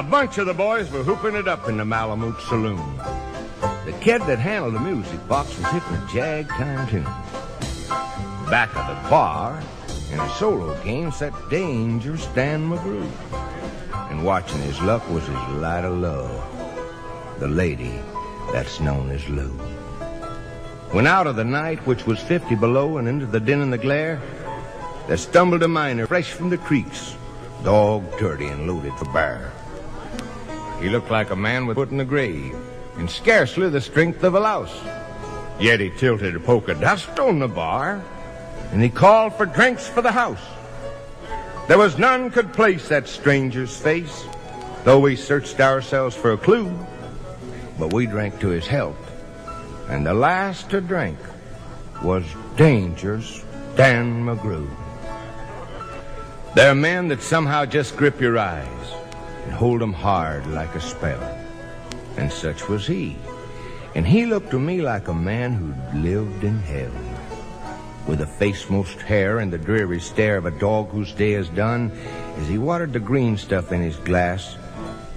bunch of the boys were hooping it up in the Malamute Saloon. The kid that handled the music box was hitting a jag-time tune. Back of the bar, in a solo game, sat Dangerous Dan McGrew. And watching his luck was his light of love, the lady that's known as Lou. When out of the night, which was 50 below, and into the din and the glare, there stumbled a miner fresh from the creeks, dog dirty and loaded for bear. He looked like a man with foot in the grave, and scarcely the strength of a louse. Yet he tilted a poke of dust on the bar, and he called for drinks for the house. There was none could place that stranger's face, though we searched ourselves for a clue. But we drank to his health, and the last to drink was Dangerous Dan McGrew. There are men that somehow just grip your eyes and hold them hard like a spell, and such was he. And he looked to me like a man who'd lived in hell, with a face most hair and the dreary stare of a dog whose day is done, as he watered the green stuff in his glass,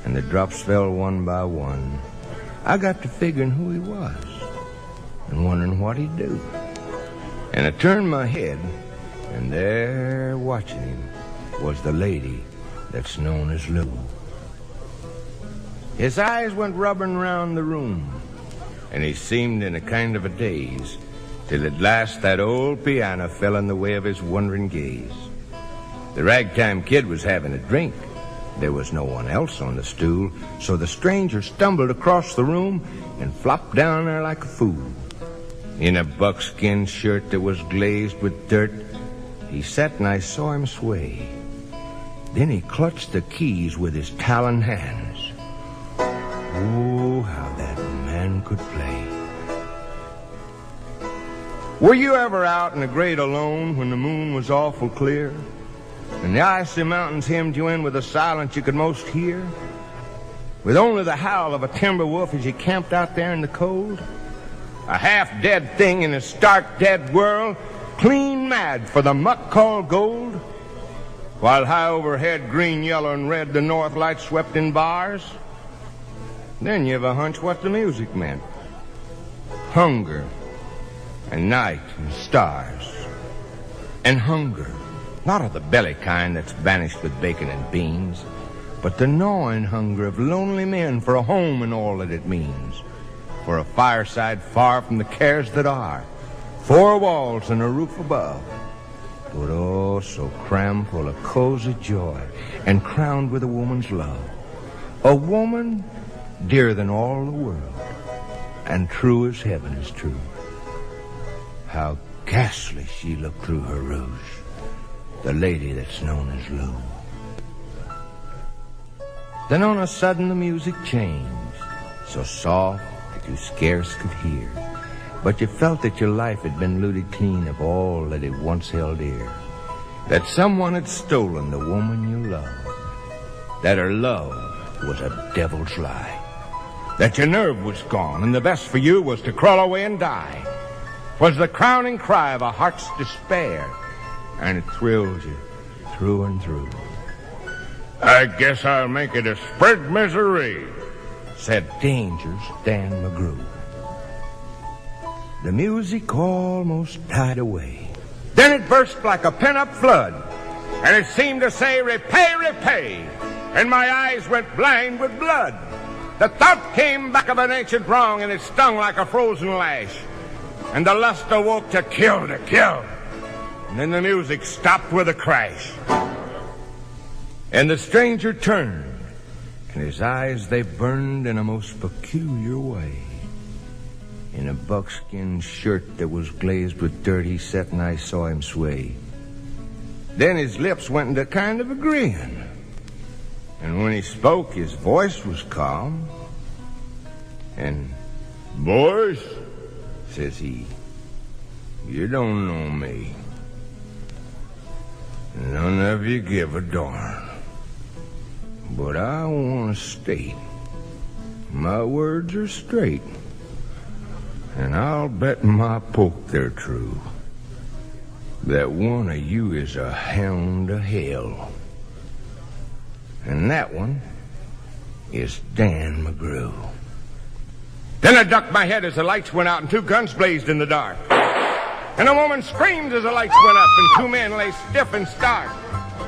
and the drops fell one by one. I got to figuring who he was and wondering what he'd do. And I turned my head, and there watching him was the lady that's known as Lou. His eyes went rubbing round the room, and he seemed in a kind of a daze, till at last that old piano fell in the way of his wondering gaze. The ragtime kid was having a drink. There was no one else on the stool, so the stranger stumbled across the room and flopped down there like a fool. In a buckskin shirt that was glazed with dirt, he sat and I saw him sway. Then he clutched the keys with his taloned hands. Oh, how that man could play. Were you ever out in the great alone when the moon was awful clear, and the icy mountains hemmed you in with a silence you could most hear, with only the howl of a timber wolf as you camped out there in the cold? A half-dead thing in a stark dead world, clean mad for the muck called gold, while high overhead, green, yellow, and red, the north lights swept in bars? Then you've a hunch what the music meant. Hunger, and night, and stars, and hunger. Not of the belly kind that's banished with bacon and beans, but the gnawing hunger of lonely men for a home and all that it means, for a fireside far from the cares that are, four walls and a roof above, but oh, so crammed full of cozy joy and crowned with a woman's love. A woman dearer than all the world, and true as heaven is true. How ghastly she looked through her rouge, the lady that's known as Lou. Then on a sudden the music changed, so soft that you scarce could hear, but you felt that your life had been looted clean of all that it once held dear, that someone had stolen the woman you loved, that her love was a devil's lie, that your nerve was gone and the best for you was to crawl away and die, was the crowning cry of a heart's despair, and it thrilled you through and through. I guess I'll make it a spread misery, said Dangerous Dan McGrew. The music almost died away. Then it burst like a pent-up flood, and it seemed to say, repay, repay, and my eyes went blind with blood. The thought came back of an ancient wrong, and it stung like a frozen lash, and the lust awoke to kill, to kill. And then the music stopped with a crash. And the stranger turned, and his eyes, they burned in a most peculiar way. In a buckskin shirt that was glazed with dirt, he sat and I saw him sway. Then his lips went into kind of a grin, and when he spoke, his voice was calm. And, boys, says he, you don't know me. None of you give a darn. But I want to state, my words are straight, and I'll bet my poke they're true, that one of you is a hound of hell. And that one is Dan McGrew. Then I ducked my head as the lights went out and two guns blazed in the dark. And a woman screamed as the lights went up and two men lay stiff and stark.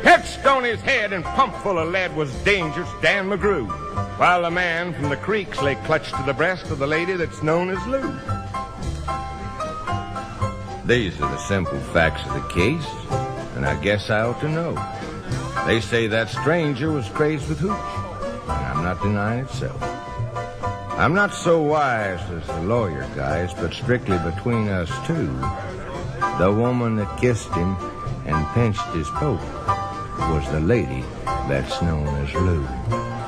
Pitched on his head and pumped full of lead was dangerous Dan McGrew, while the man from the creeks lay clutched to the breast of the lady that's known as Lou. These are the simple facts of the case, and I guess I ought to know. They say that stranger was crazed with hooch, and I'm not denying it so. I'm not so wise as the lawyer guys, but strictly between us two, the woman that kissed him and pinched his poke was the lady that's known as Lou.